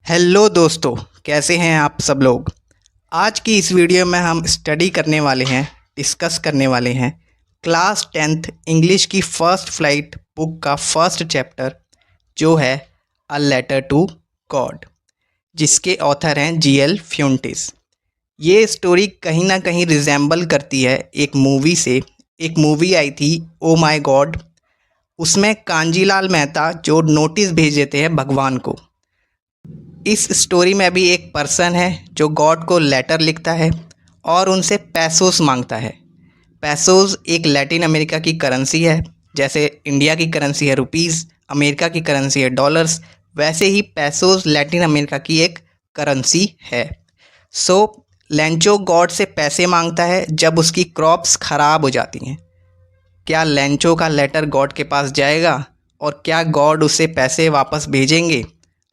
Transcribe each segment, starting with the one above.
Hello दोस्तों, कैसे हैं आप सब लोग। आज की इस वीडियो में हम स्टडी करने वाले हैं, डिस्कस करने वाले हैं क्लास 10th इंग्लिश की फ़र्स्ट फ्लाइट बुक का फर्स्ट चैप्टर जो है अ लेटर टू गॉड, जिसके ऑथर हैं जीएल फ्यूंटिस। ये स्टोरी कहीं ना कहीं रिजेंबल करती है एक मूवी से। एक मूवी आई थी ओ माय गॉड, उसमें कांजीलाल मेहता जो नोटिस भेज देते हैं भगवान को। इस स्टोरी में भी एक पर्सन है जो गॉड को लेटर लिखता है और उनसे पैसोस मांगता है। पैसोस एक लैटिन अमेरिका की करेंसी है। जैसे इंडिया की करेंसी है रुपीज़, अमेरिका की करेंसी है डॉलर्स, वैसे ही पैसोस लैटिन अमेरिका की एक करेंसी है। सो लेंचो गॉड से पैसे मांगता है जब उसकी क्रॉप्स ख़राब हो जाती हैं। क्या लेंचो का लेटर गॉड के पास जाएगा और क्या गॉड उसे पैसे वापस भेजेंगे?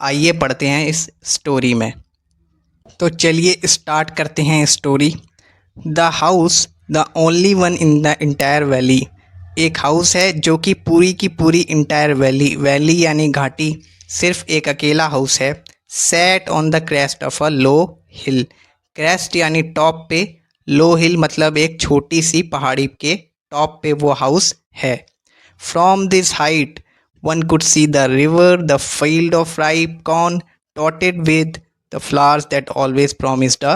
आइए पढ़ते हैं इस स्टोरी में। तो चलिए स्टार्ट करते हैं story. The house the only one in the entire valley. एक हाउस है जो कि पूरी की पूरी इंटायर वैली यानी घाटी, सिर्फ एक अकेला हाउस है। Set on the crest of a low hill. Crest यानी टॉप पे, लो हिल मतलब एक छोटी सी पहाड़ी के टॉप पे वो हाउस है। From this height one could see the river, the field of ripe corn dotted with the flowers that always promised a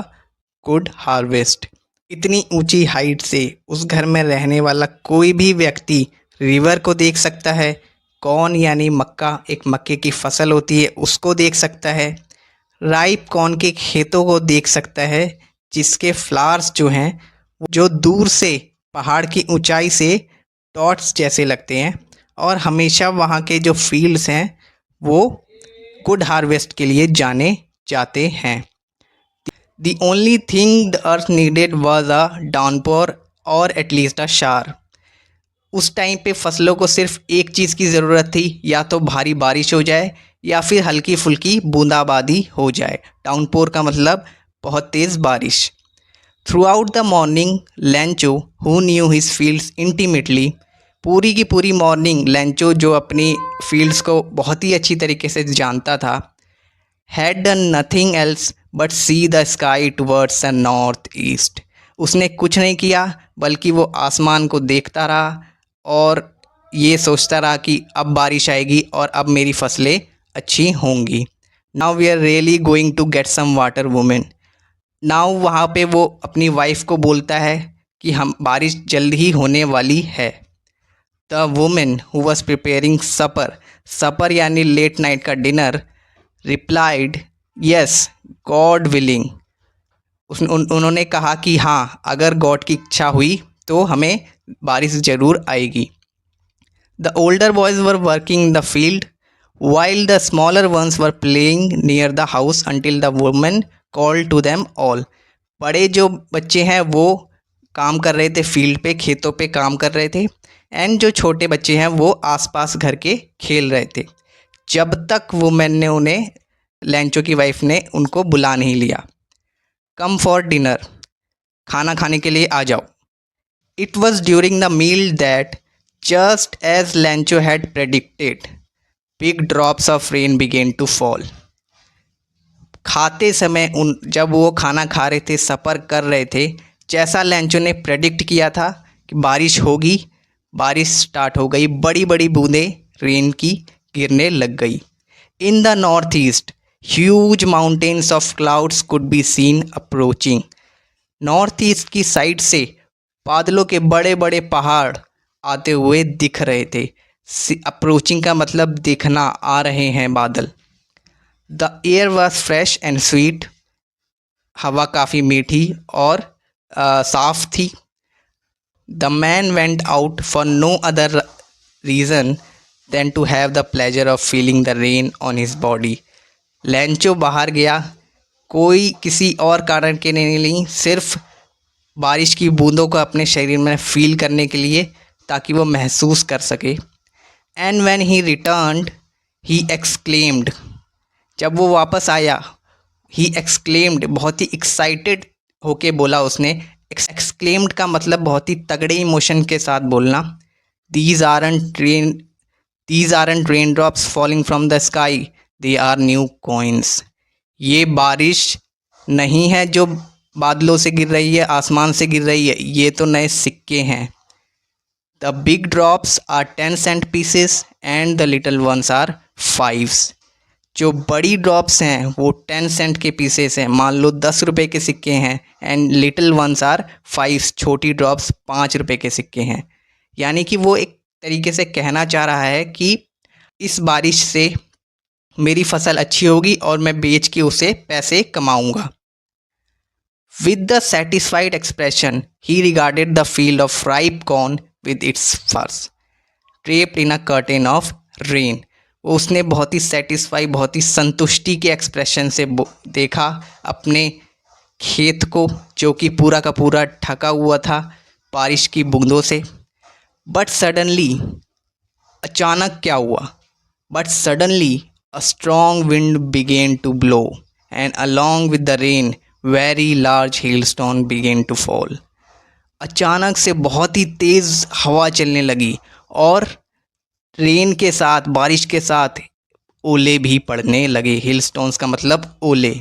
good harvest। इतनी ऊंची हाइट से उस घर में रहने वाला कोई भी व्यक्ति रिवर को देख सकता है, कॉर्न यानी मक्का, एक मक्के की फसल होती है, उसको देख सकता है, राइप कॉर्न के खेतों को देख सकता है जिसके फ्लावर्स जो हैं जो दूर से पहाड़ की ऊंचाई से डॉट्स जैसे लगते हैं, और हमेशा वहाँ के जो फील्ड्स हैं वो गुड हार्वेस्ट के लिए जाने जाते हैं। The only thing the earth needed was a downpour और एटलीस्ट अ शार। उस टाइम पे फसलों को सिर्फ एक चीज़ की ज़रूरत थी, या तो भारी बारिश हो जाए या फिर हल्की फुल्की बूंदाबांदी हो जाए। डाउनपोर का मतलब बहुत तेज़ बारिश। Through out the morning Lencho who knew his fields intimately. पूरी की पूरी मॉर्निंग लेंचो जो अपनी फील्ड्स को बहुत ही अच्छी तरीके से जानता था, had done nothing else but see the sky towards the north east. उसने कुछ नहीं किया बल्कि वो आसमान को देखता रहा और ये सोचता रहा कि अब बारिश आएगी और अब मेरी फसलें अच्छी होंगी। Now we are really going to get some water woman. Now वहाँ पे वो अपनी वाइफ को बोलता है कि हम बारिश जल्द ही होने वाली है। The women who was preparing supper, supper यानी लेट नाइट का dinner, replied yes God willing. उन्होंने कहा कि हाँ, अगर गॉड की इच्छा हुई तो हमें बारिश ज़रूर आएगी। The older boys were working in the field while the smaller ones were playing near the house until the woman called to them all। बड़े जो बच्चे हैं वो काम कर रहे थे फील्ड पे, खेतों पे काम कर रहे थे, एंड जो छोटे बच्चे हैं वो आसपास घर के खेल रहे थे, जब तक वुमेन ने उन्हें, लेंचो की वाइफ ने उनको बुला नहीं लिया। कम फॉर डिनर, खाना खाने के लिए आ जाओ। It was during the meal that just as Lencho had predicted big drops of rain began to fall. खाते समय जब वो खाना खा रहे थे, सफ़र कर रहे थे, जैसा लेंचो ने प्रेडिक्ट किया था कि बारिश होगी, बारिश स्टार्ट हो गई। बड़ी बड़ी बूंदें रेन की गिरने लग गई। In the north east huge mountains of clouds could be seen approaching. North east की साइड से बादलों के बड़े बड़े पहाड़ आते हुए दिख रहे थे। अप्रोचिंग का मतलब देखना, आ रहे हैं बादल। The air was fresh and sweet, हवा काफ़ी मीठी और साफ थी। The man went out for no other reason than to have the pleasure of feeling the rain on his body. Lencho बाहर गया कोई किसी और कारण के नहीं, सिर्फ बारिश की बूंदों को अपने शरीर में फील करने के लिए, ताकि वो महसूस कर सके। And when he returned he exclaimed, जब वो वापस आया, ही एक्सक्लेम्ड बहुत ही एक्साइटेड होके बोला उसने। एक्सक्लेम्ड का मतलब बहुत ही तगड़े इमोशन के साथ बोलना। These aren't rain drops falling from the sky, they are new coins. ये बारिश नहीं है जो बादलों से गिर रही है, आसमान से गिर रही है, ये तो नए सिक्के हैं। The big drops are 10 cent pieces and the little ones are 5s। जो बड़ी ड्रॉप्स हैं वो 10 सेंट के पीसेस हैं, मान लो 10 रुपये के सिक्के हैं, and little ones are 5s, छोटी ड्रॉप्स 5 रुपये के सिक्के हैं। यानी कि वो एक तरीके से कहना चाह रहा है कि इस बारिश से मेरी फसल अच्छी होगी और मैं बेच के उसे पैसे कमाऊंगा। With the satisfied expression, he regarded the field of ripe corn with its furs, draped in a curtain of rain। उसने बहुत ही सेटिस्फाई, बहुत ही संतुष्टि के एक्सप्रेशन से देखा अपने खेत को, जो कि पूरा का पूरा ढका हुआ था बारिश की बूंदों से। बट सडनली, अचानक क्या हुआ? But suddenly a strong wind began to blow, and along with the rain very large hailstone began to fall। अचानक से बहुत ही तेज़ हवा चलने लगी और रेन के साथ, बारिश के साथ ओले भी पड़ने लगे। हिलस्टोन्स का मतलब ओले।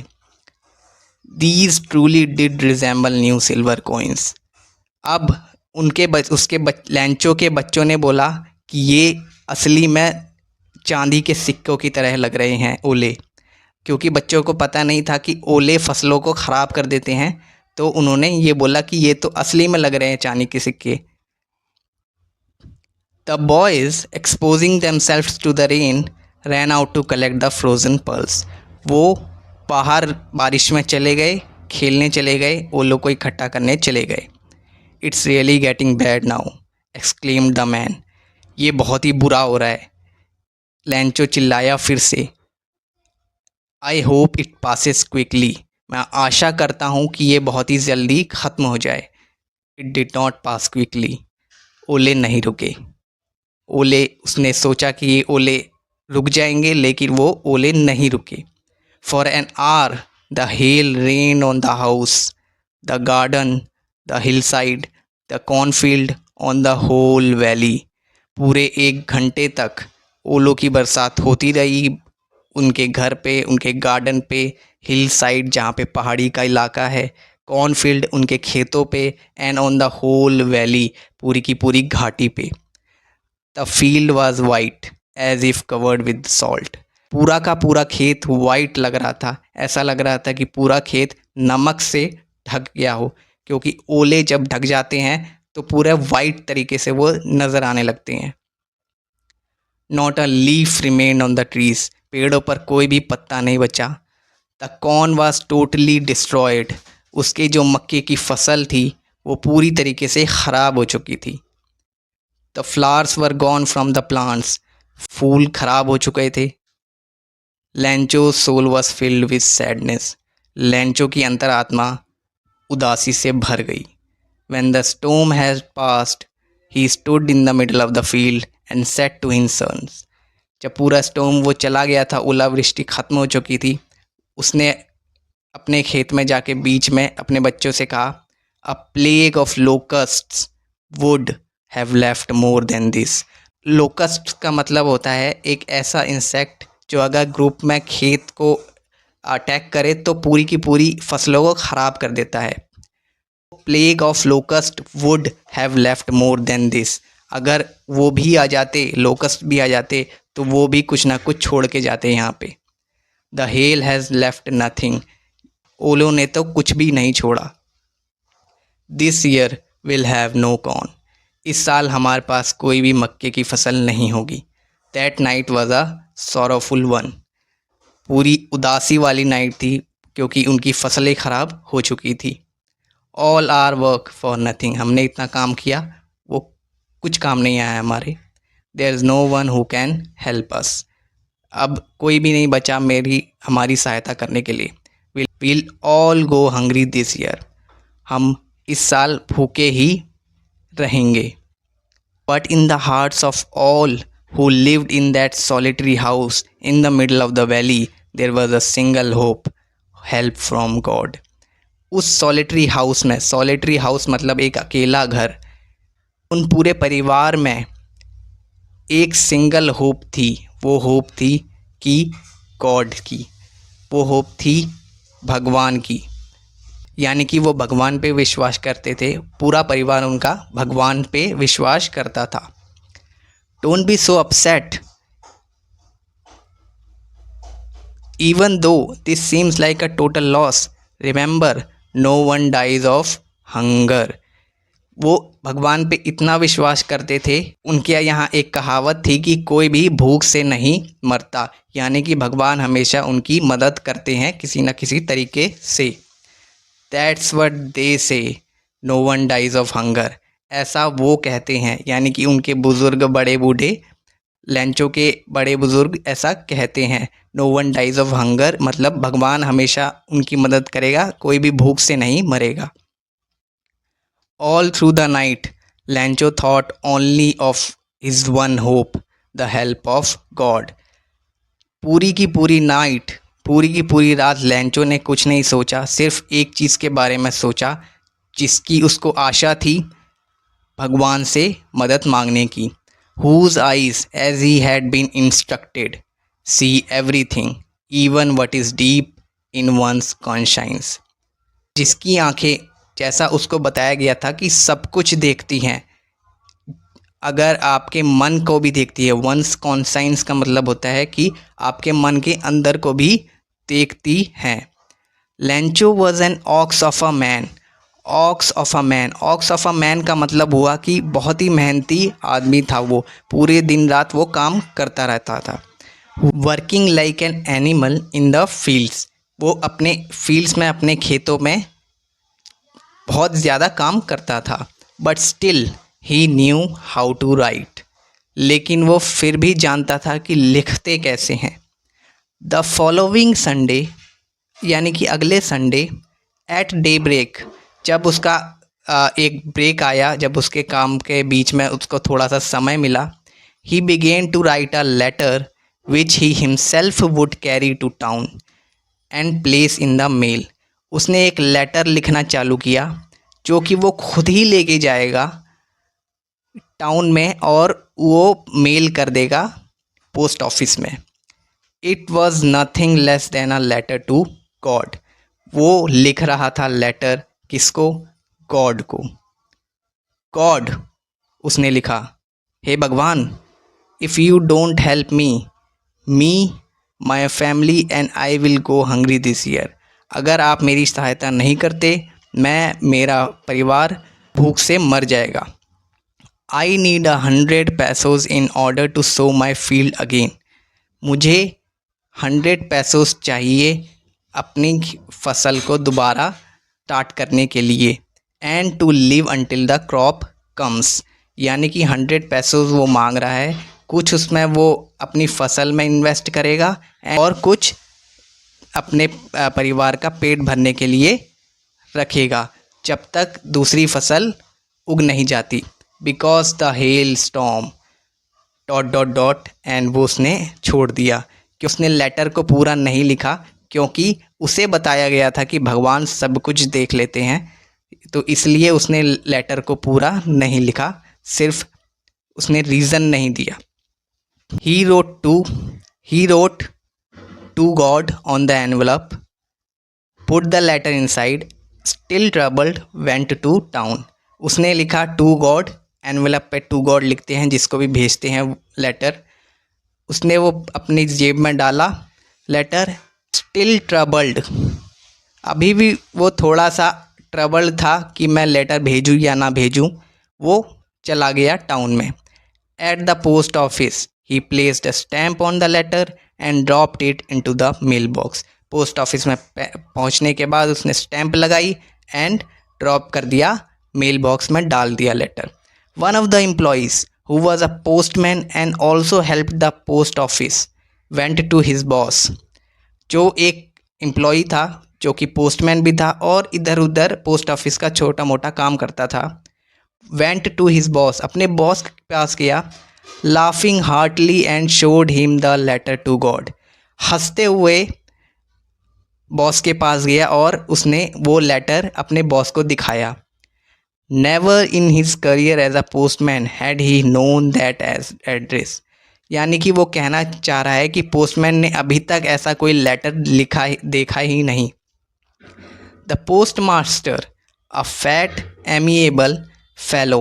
These truly did resemble new silver coins। अब लैंचो के बच्चों ने बोला कि ये असली में चांदी के सिक्कों की तरह लग रहे हैं ओले, क्योंकि बच्चों को पता नहीं था कि ओले फसलों को ख़राब कर देते हैं, तो उन्होंने ये बोला कि ये तो असली में लग रहे हैं चांदी के सिक्के। The boys exposing themselves to the rain ran out to collect the frozen pearls. वो बाहर बारिश में चले गए, खेलने चले गए, ओलों को इकट्ठा करने चले गए। It's really getting bad now, exclaimed the man. ये बहुत ही बुरा हो रहा है, लैंचो चिल्लाया फिर से। I hope it passes quickly. मैं आशा करता हूँ कि ये बहुत ही जल्दी ख़त्म हो जाए। It did not pass quickly. ओले नहीं रुके। उसने सोचा कि ये ओले रुक जाएंगे, लेकिन वो ओले नहीं रुके। For an hour the hail rain on the house, the garden, the hillside, the cornfield, on the whole valley. पूरे 1 घंटे तक ओलों की बरसात होती रही उनके घर पे, उनके गार्डन पे, हिल साइड जहाँ पे पहाड़ी का इलाका है, कॉर्नफील्ड उनके खेतों पे, and on the whole valley, पूरी की पूरी घाटी पे। The field was white as if covered with salt. पूरा का पूरा खेत वाइट लग रहा था, ऐसा लग रहा था कि पूरा खेत नमक से ढक गया हो, क्योंकि ओले जब ढक जाते हैं तो पूरे वाइट तरीके से वो नज़र आने लगते हैं। Not a leaf remained on the trees. पेड़ों पर कोई भी पत्ता नहीं बचा। The corn was totally destroyed. उसके जो मक्के की फसल थी वो पूरी तरीके से ख़राब हो चुकी थी। The flowers were gone from the plants. फूल खराब हो चुके थे। Lencho soul was filled with sadness. Lencho की अंतरात्मा उदासी से भर गई। When the storm had passed, he stood in the middle of the field and said to his sons। जब पूरा स्टॉर्म वो चला गया था, ओलावृष्टि ख़त्म हो चुकी थी, उसने अपने खेत में जाके बीच में अपने बच्चों से कहा, a plague of locusts would have left more than this. Locust का मतलब होता है एक ऐसा इंसेक्ट जो अगर ग्रुप में खेत को अटैक करे तो पूरी की पूरी फसलों को ख़राब कर देता है। Plague of locust would have left more than this. अगर वो भी आ जाते, लोकस्ट भी आ जाते, तो वो भी कुछ ना कुछ छोड़ के जाते यहाँ पे। The hail has left nothing. ओलों ने तो कुछ भी नहीं छोड़ा। This year will have no corn. इस साल हमारे पास कोई भी मक्के की फसल नहीं होगी। That night was a sorrowful one. पूरी उदासी वाली नाइट थी, क्योंकि उनकी फसलें ख़राब हो चुकी थी। All our work for nothing. हमने इतना काम किया, वो कुछ काम नहीं आया हमारे। There is no one who can help us. अब कोई भी नहीं बचा हमारी सहायता करने के लिए। Will all go hungry this year. हम इस साल भूखे ही रहेंगे। But in the hearts of all who lived in that solitary house in the middle of the valley there was a single hope, help from God. उस solitary house में, solitary house मतलब एक अकेला घर, उन पूरे परिवार में एक सिंगल होप थी। वो होप थी कि गॉड की, वो होप थी भगवान की, यानी कि वो भगवान पे विश्वास करते थे। पूरा परिवार उनका भगवान पे विश्वास करता था। Don't be so upset even though this seems like a total loss, remember no one dies of hunger। वो भगवान पे इतना विश्वास करते थे, उनके यहाँ एक कहावत थी कि कोई भी भूख से नहीं मरता, यानी कि भगवान हमेशा उनकी मदद करते हैं किसी न किसी तरीके से। That's what they say, no one dies of hunger. ऐसा वो कहते हैं, यानी कि उनके बुज़ुर्ग, बड़े बूढ़े, लैंचो के बड़े बुज़ुर्ग ऐसा कहते हैं। No one dies of hunger मतलब भगवान हमेशा उनकी मदद करेगा, कोई भी भूख से नहीं मरेगा। All through the night लैंचो thought only of his one hope, the help of God. पूरी की पूरी नाइट, पूरी की पूरी रात लैंचो ने कुछ नहीं सोचा, सिर्फ एक चीज़ के बारे में सोचा जिसकी उसको आशा थी, भगवान से मदद मांगने की। Whose eyes, as he had been instructed, see everything, even what is deep in one's conscience। जिसकी आंखें, जैसा उसको बताया गया था कि सब कुछ देखती हैं, अगर आपके मन को भी देखती है। वंस कॉन्साइंस का मतलब होता है कि आपके मन के अंदर को भी देखती हैं। लैंचो was an ox of a man. Ox of a man, ox of a man का मतलब हुआ कि बहुत ही मेहनती आदमी था वो, पूरे दिन रात वो काम करता रहता था। Working like an animal in the fields, वो अपने फील्ड्स में, अपने खेतों में बहुत ज़्यादा काम करता था। But still he knew how to write, लेकिन वो फिर भी जानता था कि लिखते कैसे हैं। द फॉलोइंग संडे, यानी कि अगले संडे, एट डे ब्रेक, जब उसका एक ब्रेक आया, जब उसके काम के बीच में उसको थोड़ा सा समय मिला, he began to write a letter which he himself would carry to town and place in the mail. उसने एक लेटर लिखना चालू किया जो कि वो खुद ही लेके जाएगा टाउन में और वो मेल कर देगा पोस्ट ऑफिस में। It was nothing less than a letter to God. वो लिख रहा था लेटर, किसको? गॉड को। गॉड, उसने लिखा, हे भगवान, if you don't help me my family and I will go hungry this year. अगर आप मेरी सहायता नहीं करते, मैं, मेरा परिवार भूख से मर जाएगा। I need 100 pesos in order to sow my field again. मुझे 100 पैसोज चाहिए अपनी फसल को दोबारा स्टार्ट करने के लिए। And to live until the crop comes, यानी कि 100 पैसोज वो मांग रहा है, कुछ उसमें वो अपनी फसल में इन्वेस्ट करेगा और कुछ अपने परिवार का पेट भरने के लिए रखेगा जब तक दूसरी फसल उग नहीं जाती। Because the hell storm ... and वो उसने छोड़ दिया कि उसने लेटर को पूरा नहीं लिखा, क्योंकि उसे बताया गया था कि भगवान सब कुछ देख लेते हैं, तो इसलिए उसने लेटर को पूरा नहीं लिखा, सिर्फ उसने रीज़न नहीं दिया। He wrote to God on the envelope, put the letter inside, still troubled went to town. उसने लिखा टू गॉड, एनवलप पे टू गॉड लिखते हैं जिसको भी भेजते हैं लेटर। उसने वो अपनी जेब में डाला लेटर, स्टिल ट्रबल्ड, अभी भी वो थोड़ा सा ट्रबल्ड था कि मैं लेटर भेजूँ या ना भेजूँ। वो चला गया टाउन में। At the post office he placed a stamp on the letter and dropped it into the mail box. Post office में पहुंचने के बाद उसने स्टैम्प लगाई एंड ड्रॉप कर दिया, मेल बॉक्स में डाल दिया letter. One of the employees who was a postman and also help the post office went to his boss. जो एक एम्प्लॉई था, जो कि पोस्टमैन भी था और इधर उधर पोस्ट ऑफिस का छोटा मोटा काम करता था, वेंट टू हिज बॉस, अपने बॉस के पास गया, laughing heartily and showed him the letter to God. हंसते हुए बॉस के पास गया और उसने वो लेटर अपने बॉस को दिखाया। Never in his career as a postman had he known that as address, यानी कि वो कहना चाह रहा है कि पोस्टमैन ने अभी तक ऐसा कोई लेटर लिखा देखा ही नहीं। The post master a fat amiable fellow.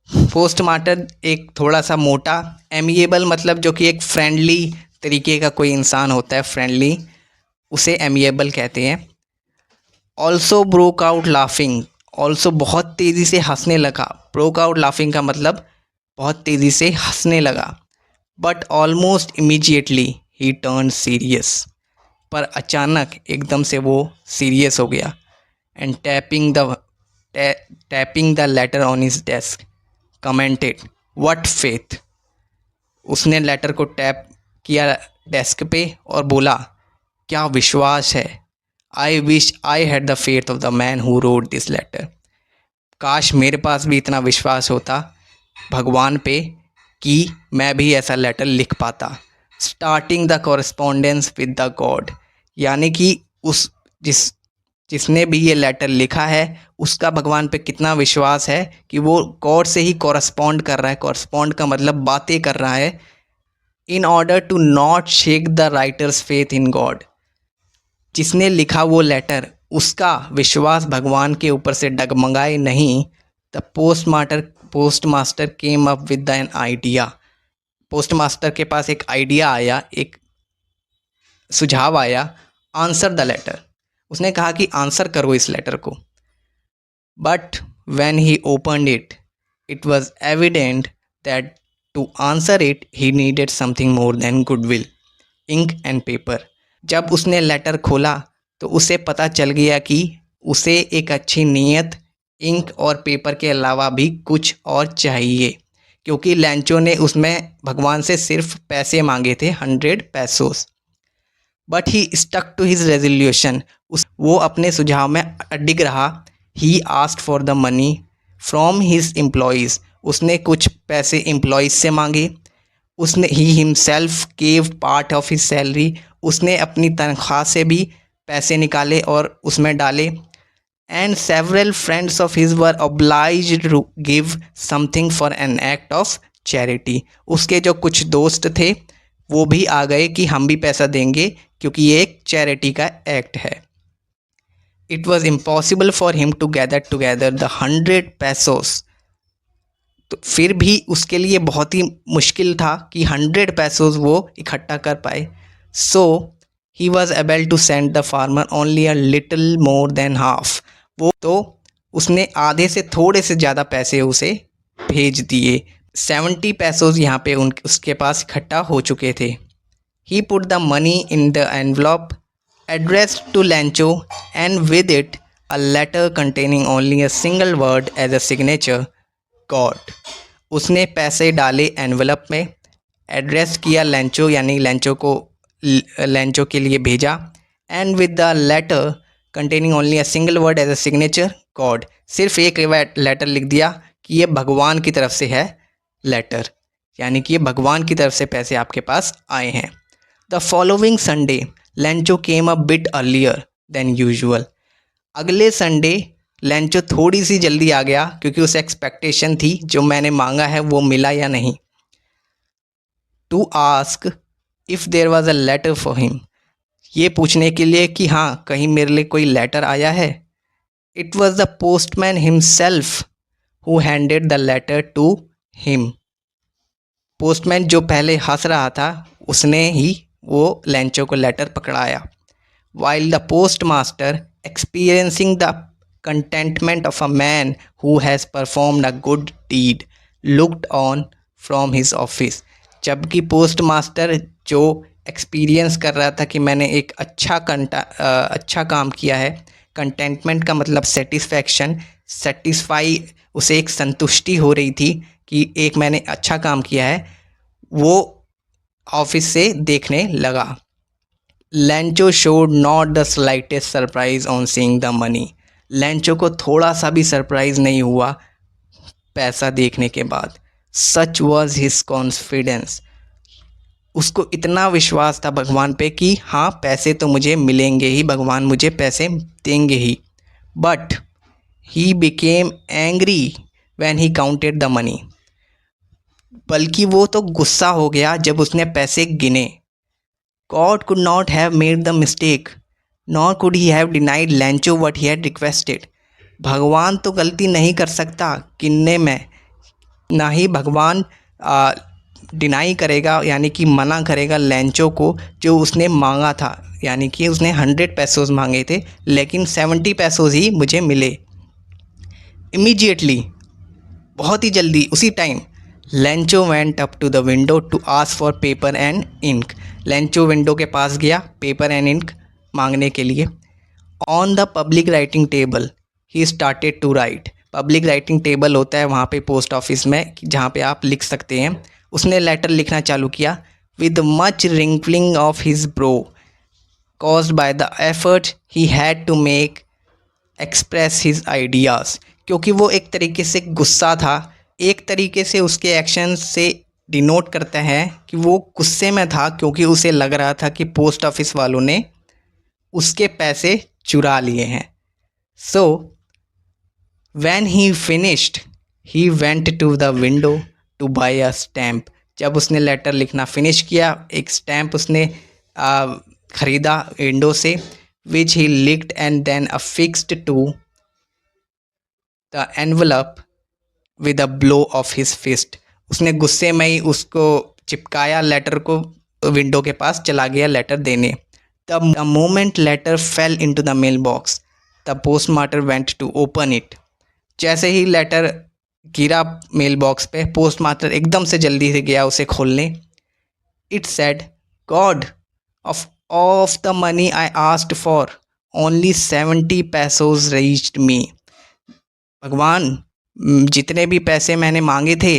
Post master एक थोड़ा सा मोटा, एमिएबल मतलब जो कि एक फ्रेंडली तरीके का कोई इंसान होता है, फ्रेंडली, उसे एमिएबल कहते हैं। Also broke out laughing, also बहुत तेज़ी से हंसने लगा। ब्रोक आउट लाफिंग का मतलब बहुत तेज़ी से हंसने लगा। But almost immediately he turn serious, पर अचानक एकदम से वो सीरियस हो गया। And tapping the letter on his desk commented what faith. उसने लेटर को टैप किया डेस्क पे और बोला, क्या विश्वास है। I wish I had the faith of the man who wrote this letter. काश मेरे पास भी इतना विश्वास होता भगवान पे कि मैं भी ऐसा लेटर लिख पाता। Starting the correspondence with the God, यानी कि जिसने भी ये लेटर लिखा है उसका भगवान पे कितना विश्वास है कि वो गॉड से ही कॉरस्पॉन्ड कर रहा है। कॉरस्पॉन्ड का मतलब बातें कर रहा है। In order to not shake the writer's faith in God, जिसने लिखा वो लेटर उसका विश्वास भगवान के ऊपर से डगमगाए नहीं। The post master came up with an idea. Post master के पास एक आइडिया आया, एक सुझाव आया। आंसर द लेटर, उसने कहा कि आंसर करो इस लेटर को। But when he opened it, it was evident that to answer it he needed something more than goodwill, ink and paper. जब उसने लेटर खोला तो उसे पता चल गया कि उसे एक अच्छी नीयत, इंक और पेपर के अलावा भी कुछ और चाहिए, क्योंकि लैंचो ने उसमें भगवान से सिर्फ पैसे मांगे थे, 100 pesos. But he stuck to his resolution, वो अपने सुझाव में अडिग रहा। He asked for the money from his employees, उसने कुछ पैसे एम्प्लॉयज़ से मांगे। उसने he himself gave part of his salary, उसने अपनी तनख्वाह से भी पैसे निकाले और उसमें डाले। And several friends of his were obliged to give something for an act of charity, उसके जो कुछ दोस्त थे वो भी आ गए कि हम भी पैसा देंगे क्योंकि ये एक चैरिटी का एक्ट है। It was impossible for him to gather together the 100 pesos, तो फिर भी उसके लिए बहुत ही मुश्किल था कि 100 पैसोस वो इकट्ठा कर पाए। So he was able to send the farmer only a little more than half, वो तो उसने आधे से थोड़े से ज़्यादा पैसे उसे भेज दिए। 70 पैसोस यहाँ पे उसके पास इकट्ठा हो चुके थे। He put the money in the envelope addressed to Lancho and with it a letter containing only a single word as a signature, God। उसने पैसे डाले एनवलप में, एड्रेस किया लैंचो यानी लैंचो के लिए भेजा। And with the letter containing only a single word as a signature, God, सिर्फ एक लेटर लिख दिया कि ये भगवान की तरफ से है लेटर, यानी कि ये भगवान की तरफ से पैसे आपके पास आए हैं। The following Sunday लैंचो came a bit earlier than usual. अगले संडे लैंचो थोड़ी सी जल्दी आ गया क्योंकि उसे एक्सपेक्टेशन थी जो मैंने मांगा है वो मिला या नहीं। To ask if there was a letter for him, ये पूछने के लिए कि हाँ कहीं मेरे लिए कोई लेटर आया है। It was the postman himself who handed the letter to him, postman जो पहले हंस रहा था उसने ही वो लैंचो को लेटर पकड़ाया। While the post master experiencing the contentment of a man who has performed a good deed looked on from his office, जबकि पोस्ट मास्टर जो एक्सपीरियंस कर रहा था कि मैंने एक अच्छा काम किया है। कंटेंटमेंट का मतलब सेटिस्फैक्शन, सेटिस्फाई, उसे एक संतुष्टि हो रही थी कि एक मैंने अच्छा काम किया है, वो ऑफिस से देखने लगा। लैंचो showed not the slightest surprise on seeing the money, लैंचो को थोड़ा सा भी सरप्राइज नहीं हुआ पैसा देखने के बाद। सच वॉज हिज कॉन्फिडेंस, उसको इतना विश्वास था भगवान पे कि हाँ पैसे तो मुझे मिलेंगे ही, भगवान मुझे पैसे देंगे ही। But he became angry when he counted the money, बल्कि वो तो गुस्सा हो गया जब उसने पैसे गिने। God could not have made the mistake, nor could he have denied लैंचो what he had requested. भगवान तो गलती नहीं कर सकता किन्ने में, ना ही भगवान डिनाई करेगा यानी कि मना करेगा लैंचो को जो उसने मांगा था, यानी कि उसने 100 पैसोज़ मांगे थे लेकिन 70 पैसोज़ ही मुझे मिले। इमीडिएटली, बहुत ही जल्दी, उसी time, Lencho went up to the window to ask for paper and ink. Lencho window के पास गया पेपर एंड इंक मांगने के लिए। On the public writing table he started to write. Public writing table होता है वहाँ पे पोस्ट ऑफिस में जहाँ पे आप लिख सकते हैं। उसने लेटर लिखना चालू किया। With much wrinkling of his bro caused by the effort he had to make express his ideas। क्योंकि वो एक तरीके से गुस्सा था, एक तरीके से उसके एक्शन से डिनोट करता है कि वो गुस्से में था क्योंकि उसे लग रहा था कि पोस्ट ऑफिस वालों ने उसके पैसे चुरा लिए हैं। So when he finished he went to the window to buy a stamp. जब उसने लेटर लिखना फिनिश किया, एक स्टैम्प उसने ख़रीदा विंडो से, which he licked and then affixed to the envelope with a blow of his fist. उसने गुस्से में ही उसको चिपकाया लेटर को, विंडो के पास चला गया लेटर देने। The moment letter fell into the mail box the postmaster went to open it. जैसे ही लेटर गिरा मेल बॉक्स पे, पोस्टमास्टर एकदम से जल्दी से गया उसे खोलने। It said, God of the money I asked for only 70 pesos reached me. भगवान, जितने भी पैसे मैंने मांगे थे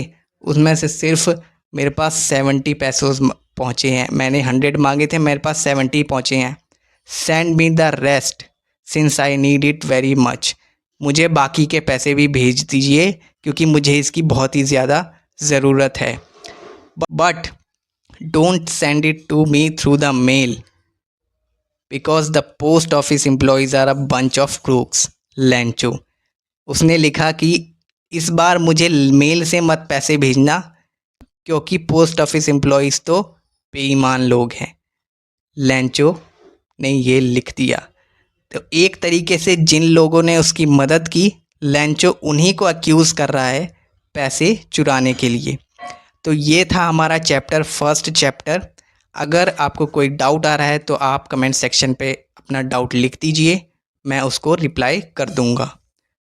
उसमें से सिर्फ मेरे पास 70 पैसोज पहुँचे हैं। मैंने 100 मांगे थे, मेरे पास 70 पहुँचे हैं। Send me the rest since I need it very much. मुझे बाकी के पैसे भी भेज दीजिए क्योंकि मुझे इसकी बहुत ही ज़्यादा ज़रूरत है। But don't send it to me through the mail because the post office employees are a bunch of crooks. Lencho, उसने लिखा कि इस बार मुझे मेल से मत पैसे भेजना क्योंकि पोस्ट ऑफिस एम्प्लॉयज़ तो बेईमान लोग हैं। लैंचो ने ये लिख दिया। तो एक तरीके से जिन लोगों ने उसकी मदद की, लैंचो उन्हीं को अक्यूज़ कर रहा है पैसे चुराने के लिए। तो ये था हमारा चैप्टर, फर्स्ट चैप्टर। अगर आपको कोई डाउट आ रहा है तो आप कमेंट सेक्शन पे अपना डाउट लिख दीजिए, मैं उसको रिप्लाई कर दूँगा।